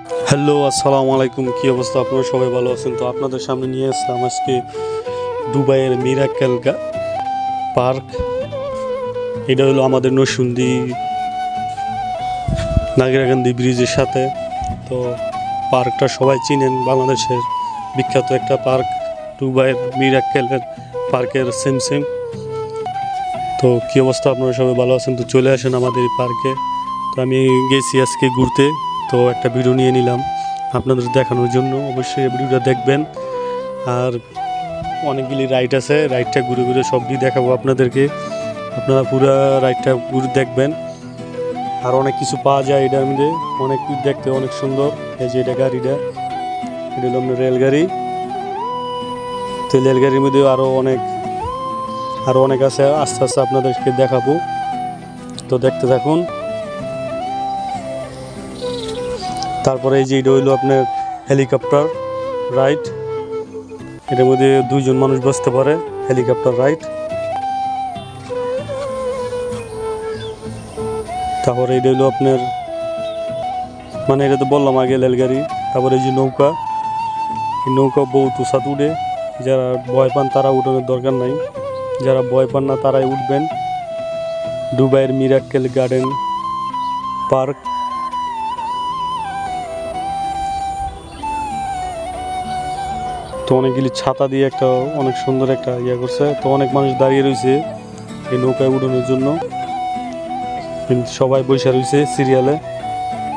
Hello, আসসালামু আলাইকুম। কী অবস্থা? আপনারা সবাই ভালো আছেন? তো আপনাদের সামনে নিয়ে আসলাম আজকে দুবাইয়ের মিরাক্কেল পার্ক। এটা হলো আমাদের নরসিংদী নাগেরাকান্দি ব্রিজের সাথে। তো পার্কটা সবাই চিনেন, বাংলাদেশের বিখ্যাত একটা পার্ক, দুবাইয়ের মিরাক্কেলের পার্কের সেম সেম। তো কী অবস্থা? আপনারা সবাই ভালো আছেন? তো চলে আসেন আমাদের এই পার্কে। তো আমি গেছি আজকে ঘুরতে, তো একটা ভিডিও নিয়ে নিলাম আপনাদের দেখানোর জন্য। অবশ্যই ভিডিওটা দেখবেন। আর অনেকগুলি রাইড আছে, রাইডটা ঘুরে ঘুরে সবই দেখাবো আপনাদেরকে। আপনারা পুরো রাইডটা ঘুরে দেখবেন। আর অনেক কিছু পাওয়া যায় এটার মধ্যে, অনেক কিছু দেখতে অনেক সুন্দর। এই যে এটা গাড়িটা, এটা হলো আপনার রেলগাড়ি। তো রেলগাড়ির মধ্যে আরও অনেক আছে, আস্তে আস্তে আপনাদেরকে দেখাবো। তো দেখতে থাকুন। তারপরে এই যে এটা হইলো আপনার হেলিকপ্টার রাইড। এটার মধ্যে 2 জন মানুষ বসতে পারে, হেলিকপ্টার রাইড। তারপরে এটা হইলো আপনার, মানে এটা তো বললাম আগে, রেলগাড়ি। তারপরে এই যে নৌকা, এই নৌকা বহুত উঁচাতে উঠে। যারা ভয় পান তারা উঠানোর দরকার নাই, যারা ভয় পান না তারাই উঠবেন। দুবাইয়ের মিরাক্কেল গার্ডেন পার্ক। তো অনেকগুলি ছাতা দিয়ে একটা অনেক সুন্দর একটা ইয়ে করছে। তো অনেক মানুষ দাঁড়িয়ে রয়েছে এই নৌকায় উঠানোর জন্য, কিন্তু সবাই বসে রয়েছে সিরিয়ালে,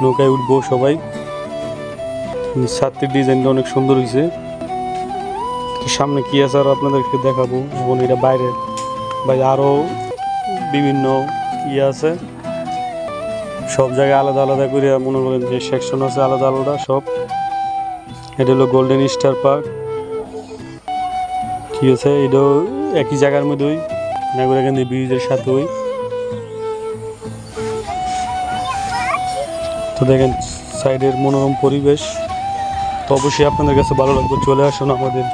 নৌকায় উঠবো সবাই। ছাত্রীর ডিজাইনটা অনেক সুন্দর হয়েছে। সামনে কি আছে আর আপনাদেরকে দেখাবো। এখন এটা বাইরে আরও বিভিন্ন ইয়ে আছে, সব জায়গায় আলাদা আলাদা করে মনে করেন যে সেকশন আছে আলাদা আলাদা সব। এটা হলো গোল্ডেন স্টার পার্ক। ঠিক আছে, এটাও একই জায়গার মধ্যেই, নাগরিকান্দি ব্রিজের সাথে। তো দেখেন সাইডের মনোরম পরিবেশ। তো অবশ্যই আপনাদের কাছে ভালো লাগবে। চলে আসুন আমাদের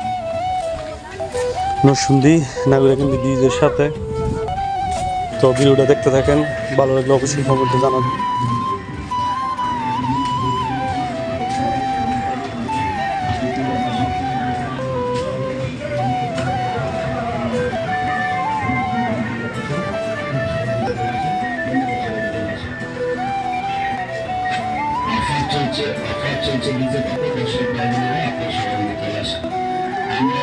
নরসিংদী নাগরিকান্দি ব্রিজের সাথে। তো ভিডিওটা দেখতে থাকেন, ভালো লাগলে অবশ্যই খবরটা জানাবেন। চলছে বিজেপি দেশের বাইরে একটা সহযোগিতায় আসে আমরা